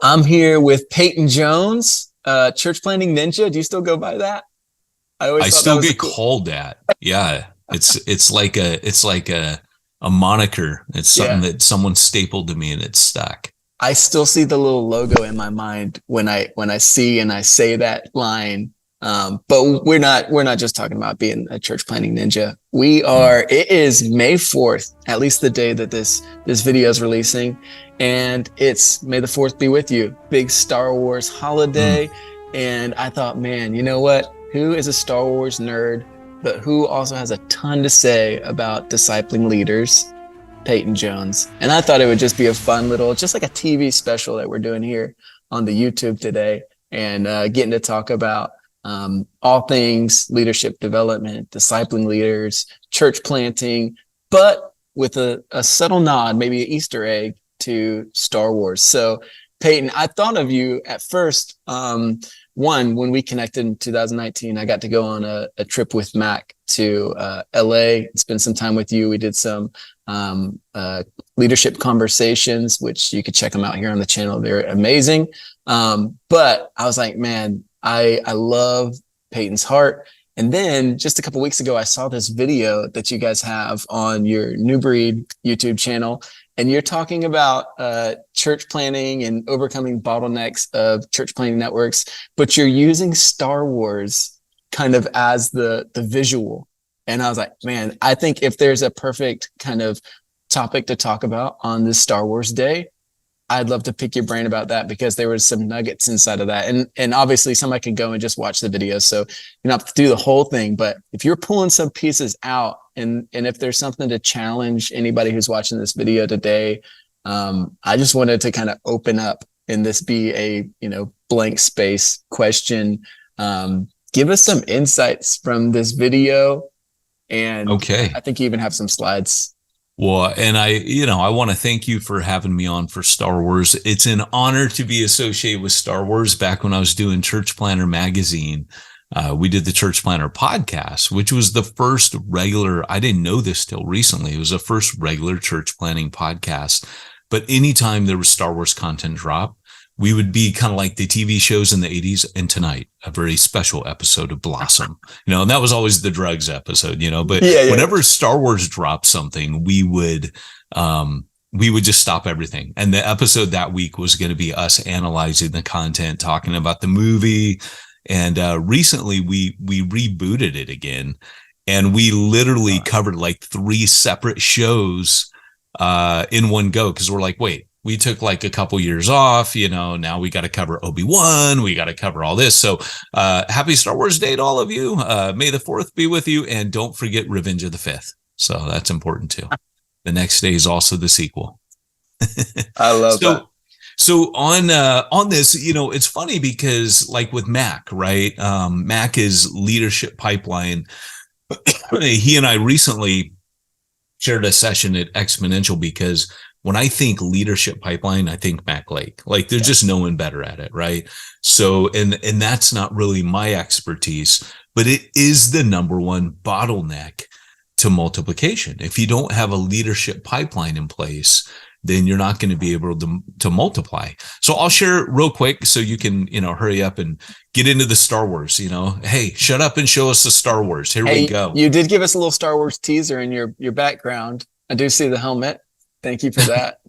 I'm here with Peyton Jones, Church Planting Ninja. Do you still go by that? I I always thought that still was a get cool. called that. Yeah. It's like a moniker. It's something Yeah, that someone stapled to me and it's stuck. I still see the little logo in my mind when I see and I say that line. But we're not just talking about being a church planting ninja. We Mm, are. It is May 4th, at least the day that this video is releasing, and it's May the 4th be with you. Big Star Wars mm. holiday, and I thought, man, you know what? Who is a Star Wars nerd, but who also has a ton to say about discipling leaders? Peyton Jones. And I thought it would just be a fun little, just like a TV special that we're doing here on the YouTube today, and getting to talk about all things leadership development, discipling leaders, church planting, but with a subtle nod, maybe an Easter egg to Star Wars. So, Peyton, I thought of you at first. When we connected in 2019, I got to go on a trip with Mac to LA and spend some time with you. We did some um, uh, leadership conversations, which you could check them out here on the channel. They're amazing. But I was like, man, I love Peyton's heart. And then just a couple weeks ago, I saw this video that you guys have on your Newbreed YouTube channel, and you're talking about church planning and overcoming bottlenecks of church planning networks, but you're using Star Wars kind of as the visual. And I was like, man, I think if there's a perfect kind of topic to talk about on this Star Wars day, I'd love to pick your brain about that, because there was some nuggets inside of that. And obviously somebody can go and just watch the video. So you don't have to do the whole thing, but if you're pulling some pieces out, and if there's something to challenge anybody who's watching this video today, I just wanted to kind of open up and this be a, blank space question. Give us some insights from this video. And I Okay. think you even have some slides. Well, and I want to thank you for having me on for Star Wars. It's an honor to be associated with Star Wars. Back when I was doing Church Planter magazine, we did the Church Planter podcast, which was the first regular, I didn't know this till recently. It was the first regular church planting podcast. But anytime there was Star Wars content drop, we would be kind of like the TV shows in the 80s. And tonight, a very special episode of Blossom, and that was always the drugs episode, but Yeah, yeah. whenever Star Wars dropped something, we would just stop everything. And the episode that week was going to be us analyzing the content, talking about the movie. And recently we rebooted it again, and we literally covered like 3 separate shows in one go, because we're like, wait, we took like a couple years off, now we got to cover Obi-Wan, we got to cover all this. So happy Star Wars Day to all of you. May the 4th be with you, and don't forget Revenge of the 5th. So that's important too. The next day is also the sequel. I love that. So on this, it's funny because like with Mac, right? Mac is Leadership Pipeline. He and I recently shared a session at Exponential, because when I think Leadership Pipeline, I think Mac Lake. Like there's just no one better at it, right? So and that's not really my expertise, but it is the number one bottleneck to multiplication. If you don't have a leadership pipeline in place, then you're not going to be able to multiply. So I'll share real quick so you can, hurry up and get into the Star Wars, hey, shut up and show us the Star Wars. Here we go. You did give us a little Star Wars teaser in your background. I do see the helmet. Thank you for that.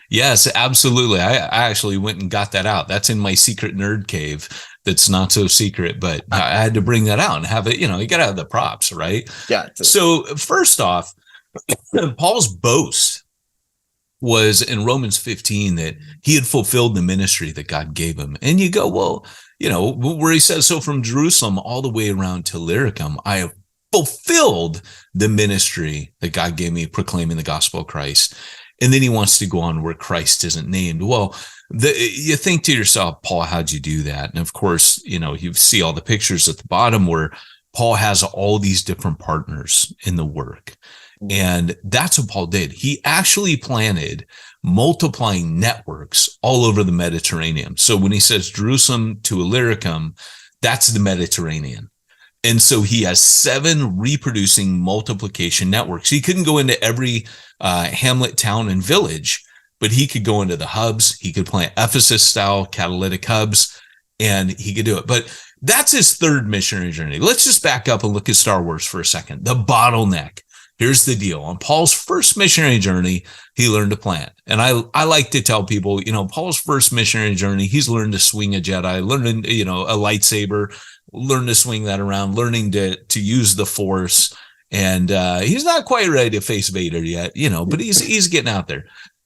Yes, absolutely. I actually went and got that out. That's in my secret nerd cave. That's not so secret, but I had to bring that out and have it, you got to have the props, right? Yeah. So first off, Paul's boast was in Romans 15 that he had fulfilled the ministry that God gave him. And you go, well, where he says, so from Jerusalem all the way around to Illyricum, I have fulfilled the ministry that God gave me, proclaiming the gospel of Christ. And then he wants to go on where Christ isn't named. Well, you think to yourself, Paul, how'd you do that? And of course, you see all the pictures at the bottom where Paul has all these different partners in the work. And that's what Paul did. He actually planted multiplying networks all over the Mediterranean. So when he says Jerusalem to Illyricum, that's the Mediterranean. And so he has 7 reproducing multiplication networks. He couldn't go into every hamlet, town, and village, but he could go into the hubs. He could plant Ephesus style catalytic hubs, and he could do it. But that's his third missionary journey. Let's just back up and look at Star Wars for a second. The bottleneck. Here's the deal. On Paul's first missionary journey, he learned to plant. And I like to tell people, Paul's first missionary journey, he's learned to swing a Jedi, learning, a lightsaber, learn to swing that around, learning to use the Force. And he's not quite ready to face Vader yet, but he's getting out there.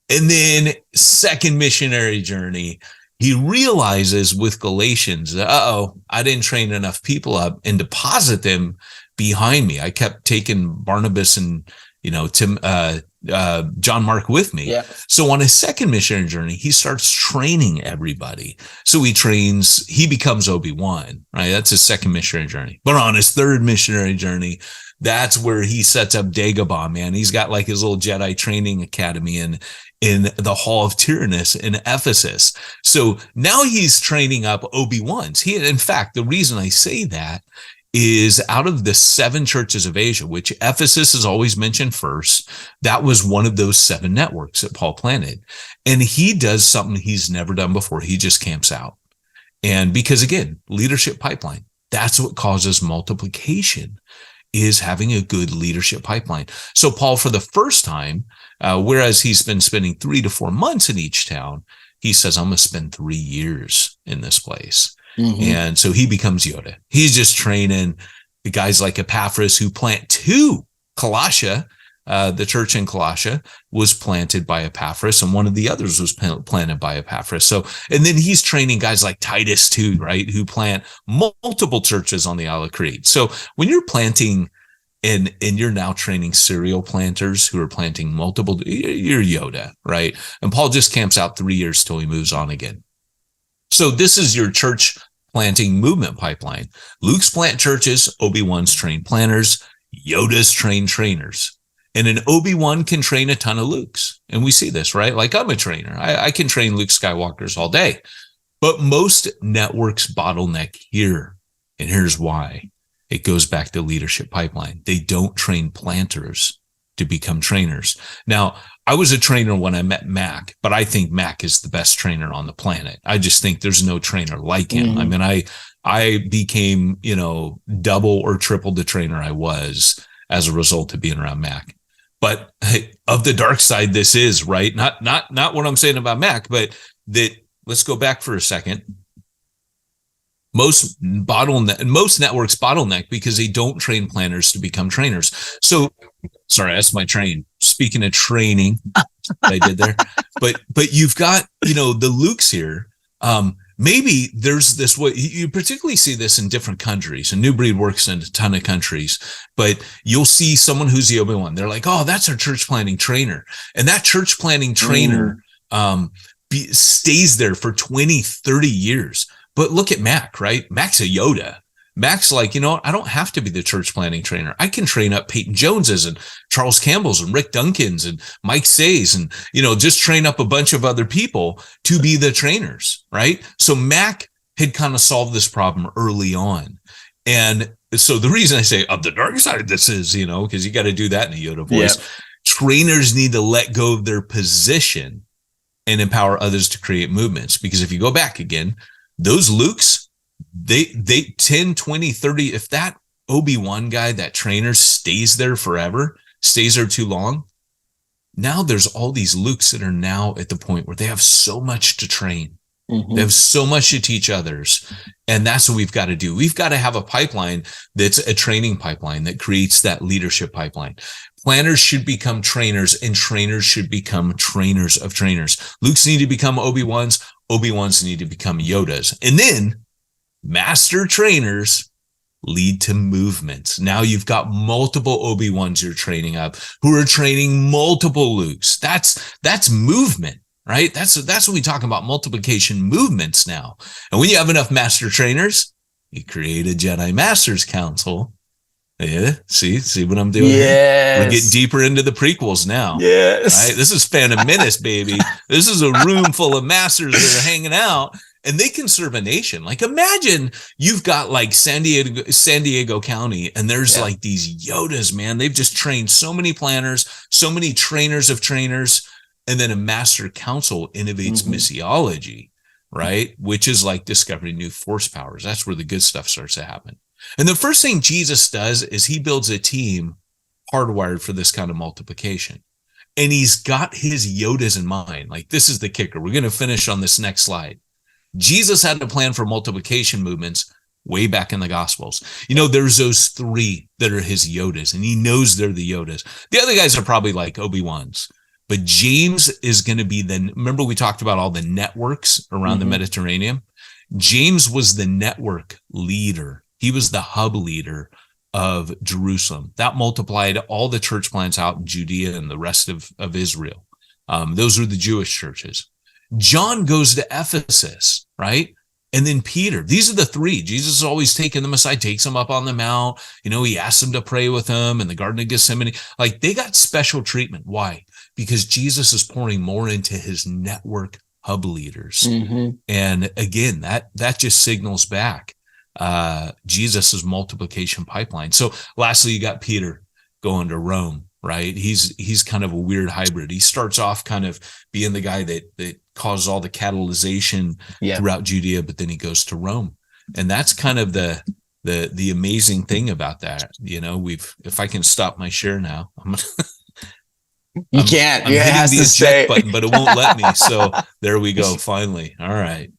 And then second missionary journey, he realizes with Galatians, I didn't train enough people up and deposit them behind me. I kept taking Barnabas and, John Mark with me. Yeah. So on his second missionary journey, he starts training everybody. So he becomes Obi-Wan, right? That's his second missionary journey. But on his third missionary journey, that's where he sets up Dagobah, man. He's got like his little Jedi training academy in the Hall of Tyrannus in Ephesus. So now he's training up Obi-Wans. In fact, the reason I say that is out of the 7 churches of Asia, which Ephesus is always mentioned first, that was one of those 7 networks that Paul planted. And he does something he's never done before. He just camps out. And because again, leadership pipeline, that's what causes multiplication, is having a good leadership pipeline. So Paul, for the first time, whereas he's been spending 3 to 4 months in each town, he says, I'm going to spend 3 years in this place. Mm-hmm. And so he becomes Yoda. He's just training the guys like Epaphras who plant Colossia. The church in Colossia was planted by Epaphras, and one of the others was planted by Epaphras. So, and then he's training guys like Titus too, right? Who plant multiple churches on the Isle of Crete. So when you're planting and you're now training serial planters who are planting multiple, you're Yoda, right? And Paul just camps out 3 years till he moves on again. So this is your church planting movement pipeline. Luke's plant churches, Obi-Wan's train planters, Yoda's train trainers. And an Obi-Wan can train a ton of Lukes. And we see this, right? Like I'm a trainer. I can train Luke Skywalkers all day. But most networks bottleneck here. And here's why. It goes back to leadership pipeline. They don't train planters to become trainers. Now, I was a trainer when I met Mac, but I think Mac is the best trainer on the planet. I just think there's no trainer like him. I mean, I became, double or triple the trainer I was as a result of being around Mac. But of the dark side, this is right. Not what I'm saying about Mac, but that let's go back for a second. Most networks bottleneck because they don't train planners to become trainers. So, sorry, that's my train. Speaking of training, I did there, but you've got, the Lukes here. Maybe there's this way you particularly see this in different countries, and Newbreed works in a ton of countries, but you'll see someone who's the Obi-Wan. They're like, oh, that's our church planting trainer. And that church planting trainer, stays there for 20, 30 years. But look at Mac, right? Mac's a Yoda. Mac's like, I don't have to be the church planting trainer. I can train up Peyton Joneses and Charles Campbell's and Rick Duncan's and Mike Say's and, just train up a bunch of other people to be the trainers, right? So Mac had kind of solved this problem early on. And so the reason I say of the dark side, this is, because you got to do that in a Yoda voice. Yep. Trainers need to let go of their position and empower others to create movements. Because if you go back again, those Lukes, they 10, 20, 30, if that Obi-Wan guy, that trainer stays there forever, stays there too long, now there's all these Lukes that are now at the point where they have so much to train. Mm-hmm. They have so much to teach others. And that's what we've got to do. We've got to have a pipeline that's a training pipeline that creates that leadership pipeline. Planners should become trainers, and trainers should become trainers of trainers. Lukes need to become Obi-Wans. Obi-Wans need to become Yodas. And then master trainers lead to movements. Now you've got multiple Obi-Wans you're training up who are training multiple Lukes. That's movement, right? That's what we talk about, multiplication movements now. And when you have enough master trainers, you create a Jedi Masters Council. Yeah, see what I'm doing? Yes. We're getting deeper into the prequels now. Yes. Right? This is Phantom Menace, baby. This is a room full of masters that are hanging out, and they can serve a nation. Like imagine you've got like San Diego County, and there's like these Yodas, man. They've just trained so many planners, so many trainers of trainers. And then a master council innovates missiology, right? Which is like discovering new force powers. That's where the good stuff starts to happen. And the first thing Jesus does is he builds a team hardwired for this kind of multiplication. And he's got his Yodas in mind. Like, this is the kicker. We're going to finish on this next slide. Jesus had a plan for multiplication movements way back in the Gospels. You know, there's those three that are his Yodas, and he knows they're the Yodas. The other guys are probably like Obi-Wans. But James is going to be remember we talked about all the networks around the Mediterranean? James was the network leader. He was the hub leader of Jerusalem. That multiplied all the church plants out in Judea and the rest of Israel. Those are the Jewish churches. John goes to Ephesus, right? And then Peter. These are the three. Jesus is always taking them aside, takes them up on the mount. You know, he asks them to pray with him in the Garden of Gethsemane. Like, they got special treatment. Why? Because Jesus is pouring more into his network hub leaders. And again, that just signals back Jesus's multiplication pipeline. So lastly, you got Peter going to Rome, right? He's kind of a weird hybrid. He starts off kind of being the guy that causes all the catalyzation throughout Judea, but then he goes to Rome. And that's kind of the amazing thing about that. You know, if I can stop my share now, you can't. I'm hitting the eject button, but it won't let me. So there we go. Finally. All right.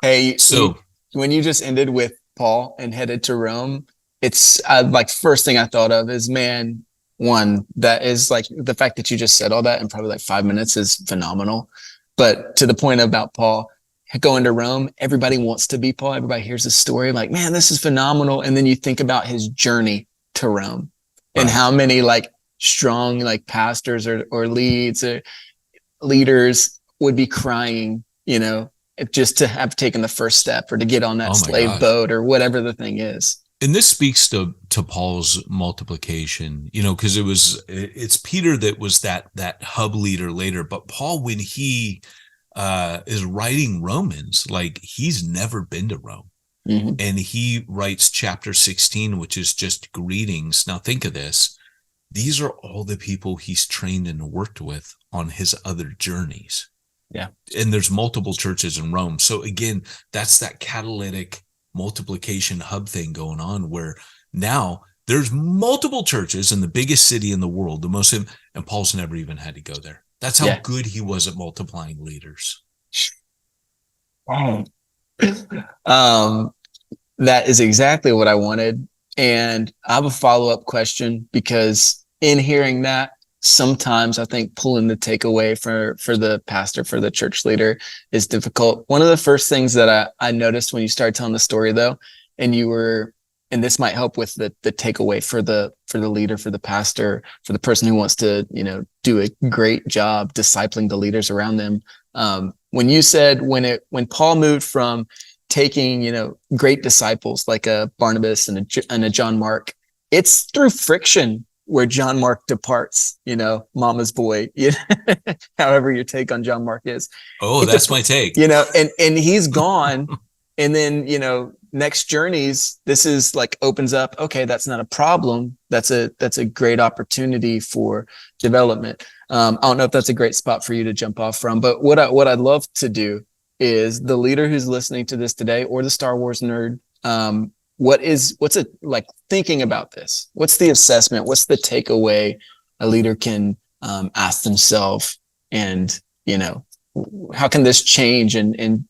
Hey, so when you just ended with Paul and headed to Rome, it's like first thing I thought of is, man, one, that is like the fact that you just said all that in probably like 5 minutes is phenomenal. But to the point about Paul going to Rome, everybody wants to be Paul. Everybody hears his story like, man, this is phenomenal. And then you think about his journey to Rome and how many like strong like pastors or leads or leaders would be crying, you know, just to have taken the first step or to get on that slave boat or whatever the thing is. And this speaks to Paul's multiplication, you know, because it's Peter that was that hub leader later. But Paul, when he is writing Romans, like, he's never been to Rome. And he writes chapter 16, which is just greetings. Now think of this. These are all the people he's trained and worked with on his other journeys. Yeah. And there's multiple churches in Rome. So again, that's that catalytic multiplication hub thing going on, where now there's multiple churches in the biggest city in the world, and Paul's never even had to go there. That's how good he was at multiplying leaders. That is exactly what I wanted. And I have a follow-up question, because in hearing that, sometimes I think pulling the takeaway for the pastor, for the church leader, is difficult. One of the first things that I noticed when you started telling the story, though, and this might help with the takeaway for the leader, for the pastor, for the person who wants to, you know, do a great job discipling the leaders around them. When you said when Paul moved from taking, you know, great disciples like a Barnabas and a John Mark, it's through friction where John Mark departs, you know, mama's boy, you know, however your take on John Mark is. Oh, that's my take. You know, and he's gone. And then, you know, next journeys, this is like opens up. Okay, that's not a problem. That's a great opportunity for development. I don't know if that's a great spot for you to jump off from, but what I'd love to do is, the leader who's listening to this today, or the Star Wars nerd, what's it like thinking about this? What's the assessment? What's the takeaway a leader can ask themselves? And, you know, how can this change and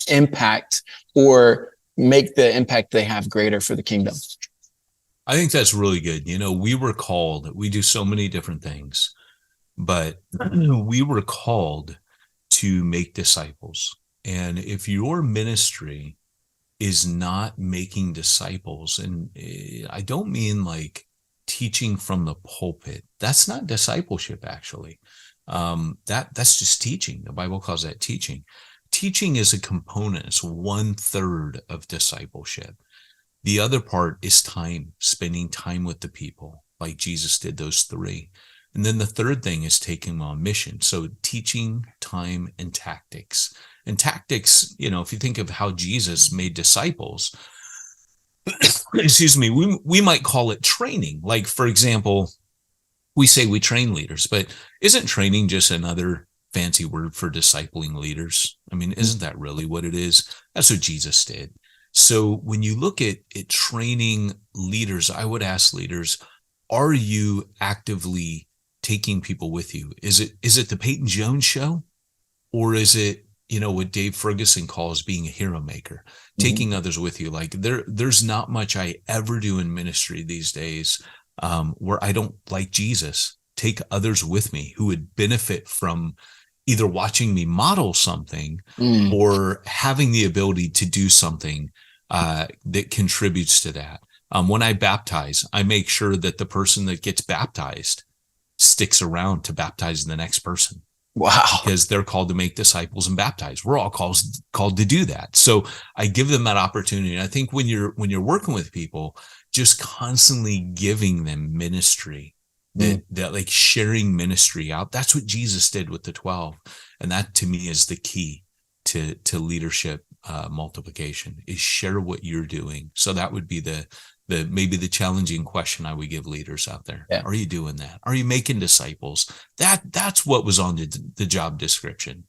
impact, or make the impact they have greater for the kingdom? I think that's really good. You know, we do so many different things, but we were called to make disciples. And if your ministry is not making disciples, and I don't mean like teaching from the pulpit, that's not discipleship, actually. That's just teaching. The Bible calls that teaching. Teaching is a component. It's 1/3 of discipleship. The other part is time, spending time with the people, like Jesus did those three. And then the third thing is taking them on mission. So teaching, time, and tactics. And tactics, you know, if you think of how Jesus made disciples, excuse me, we might call it training. Like, for example, we say we train leaders, but isn't training just another fancy word for discipling leaders? I mean, isn't that really what it is? That's what Jesus did. So when you look at training leaders, I would ask leaders, are you actively taking people with you? Is it the Peyton Jones show? Or is it, what Dave Ferguson calls being a hero maker, taking others with you? Like there's not much I ever do in ministry these days where I don't, like Jesus, take others with me who would benefit from either watching me model something or having the ability to do something that contributes to that. When I baptize, I make sure that the person that gets baptized sticks around to baptize the next person. Wow. Because they're called to make disciples and baptize. We're all called to do that. So I give them that opportunity. And I think when you're working with people, just constantly giving them ministry, that like sharing ministry out, that's what Jesus did with the 12. And that to me is the key to leadership multiplication, is share what you're doing. So that would be maybe the challenging question I would give leaders out there. Yeah. Are you doing that? Are you making disciples? That's what was on the job description.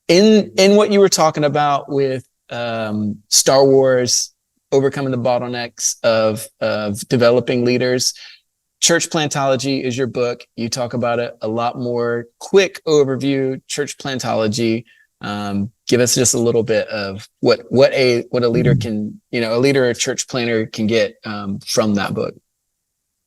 In what you were talking about with Star Wars, overcoming the bottlenecks of developing leaders, Church Plantology is your book. You talk about it a lot more. Quick overview, Church Plantology. Give us just a little bit of what a leader can, a leader or church planner can get from that book.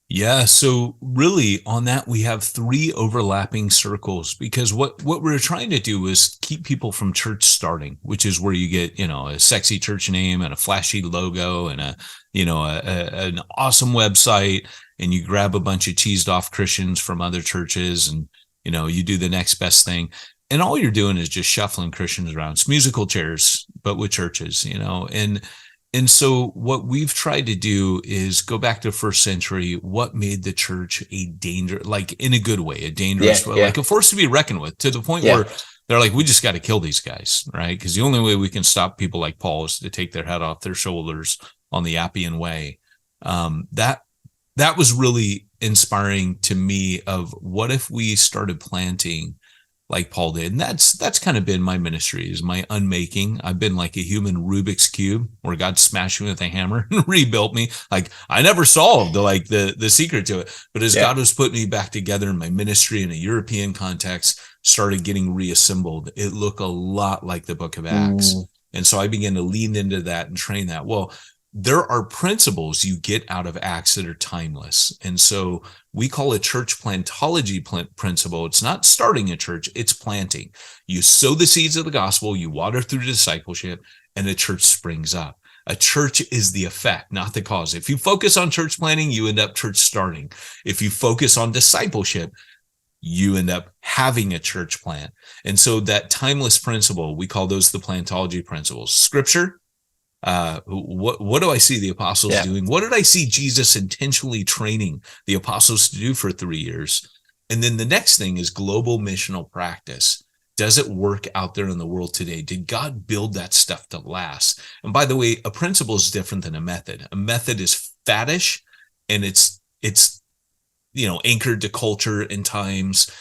Yeah. So really on that, we have 3 overlapping circles, because what we're trying to do is keep people from church starting, which is where you get, a sexy church name and a flashy logo and an awesome website, and you grab a bunch of cheesed off Christians from other churches and, you do the next best thing. And all you're doing is just shuffling Christians around. It's musical chairs, but with churches, and so what we've tried to do is go back to first century. What made the church a danger, like in a good way, a dangerous way, like a force to be reckoned with, to the point where they're like, we just got to kill these guys, right? Because the only way we can stop people like Paul is to take their head off their shoulders on the Appian Way. That was really inspiring to me, of what if we started planting like Paul did. And that's kind of been my ministry, is my unmaking. I've been like a human Rubik's Cube, where God smashed me with a hammer and rebuilt me. Like I never solved the secret to it, but as God was putting me back together in my ministry in a European context, started getting reassembled, it looked a lot like the book of Acts. And so I began to lean into that and train that. Well, there are principles you get out of Acts that are timeless. And so we call it church plantology principle. It's not starting a church, it's planting. You sow the seeds of the gospel, you water through discipleship, and the church springs up. A church is the effect, not the cause. If you focus on church planting, you end up church starting. If you focus on discipleship, you end up having a church plant. And so that timeless principle, we call those the plantology principles. Scripture, what do I see the apostles doing? What did I see Jesus intentionally training the apostles to do for 3 years? And then the next thing is global missional practice. Does it work out there in the world today? Did God build that stuff to last? And by the way, a principle is different than a method. A method is faddish, and it's anchored to culture and times.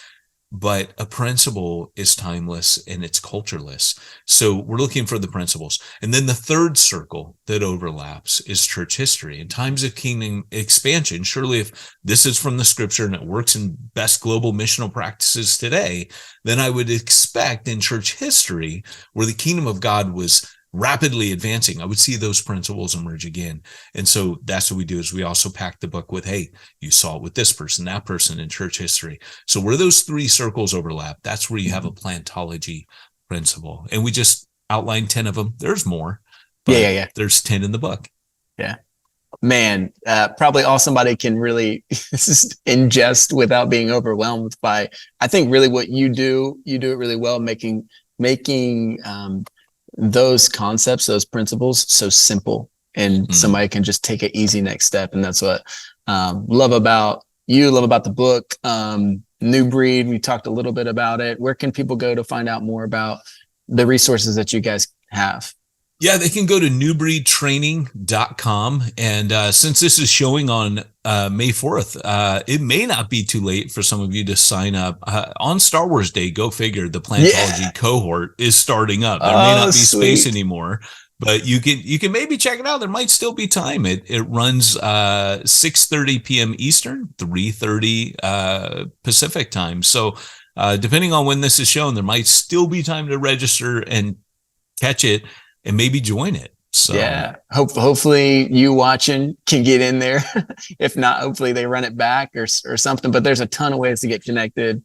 But a principle is timeless and it's cultureless. So we're looking for the principles. And then the third circle that overlaps is church history. In times of kingdom expansion, surely if this is from the scripture and it works in best global missional practices today, then I would expect in church history, where the kingdom of God was rapidly advancing, I would see those principles emerge again. And so that's what we do, is we also pack the book with, hey, you saw it with this person, that person in church history. So where those 3 circles overlap, that's where you have a plantology principle. And we just outlined 10 of them. There's more. But there's 10 in the book. Yeah. Man, probably all somebody can really ingest without being overwhelmed by. I think really what you do it really well, making those concepts, those principles so simple, and somebody can just take an easy next step. And that's what love about the book. Newbreed, we talked a little bit about it. Where can people go to find out more about the resources that you guys have? Yeah, they can go to newbreedtraining.com. And since this is showing on May 4th, it may not be too late for some of you to sign up. On Star Wars Day, go figure, the Plantology Yeah. cohort is starting up. There may Oh, not be space sweet. anymore, but you can maybe check it out. There might still be time. It runs 6:30 p.m. Eastern, 3:30 Pacific time. So depending on when this is shown, there might still be time to register and catch it and maybe join it. So Yeah. Hopefully you watching can get in there. If not, hopefully they run it back or something. But there's a ton of ways to get connected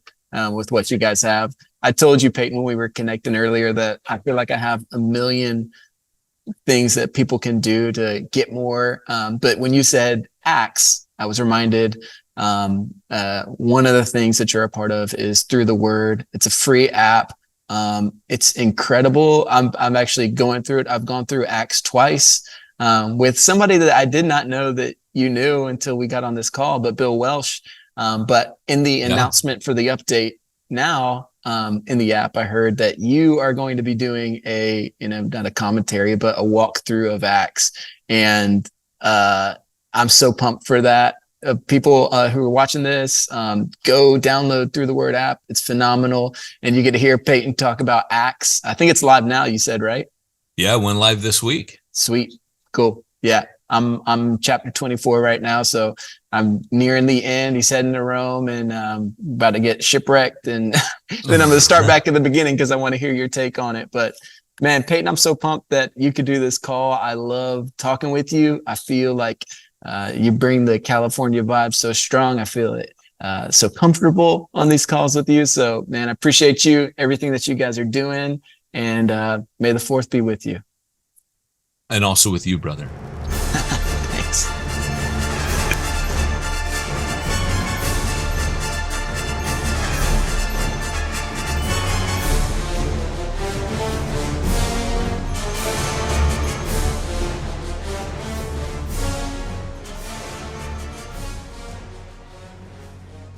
with what you guys have. I told you, Peyton, when we were connecting earlier, that I feel like I have a million things that people can do to get more. But when you said Acts, I was reminded one of the things that you're a part of is Through the Word. It's a free app. It's incredible. I'm actually going through it. I've gone through Acts twice with somebody that I did not know that you knew until we got on this call, but Bill Welsh. But in the announcement for the update now, in the app, I heard that you are going to be doing not a commentary, but a walkthrough of Acts. And I'm so pumped for that. People who are watching this, go download Through the Word app. It's phenomenal. And you get to hear Peyton talk about Acts. I think it's live now, you said, right? yeah, went live this week. Sweet. Cool. Yeah. I'm chapter 24 right now. So I'm nearing the end. He's heading to Rome and about to get shipwrecked. And then I'm going to start back at the beginning because I want to hear your take on it. But man, Peyton, I'm so pumped that you could do this call. I love talking with you. I feel like you bring the California vibe so strong. I feel it so comfortable on these calls with you. So, man, I appreciate you, everything that you guys are doing. And may the 4th be with you. And also with you, brother.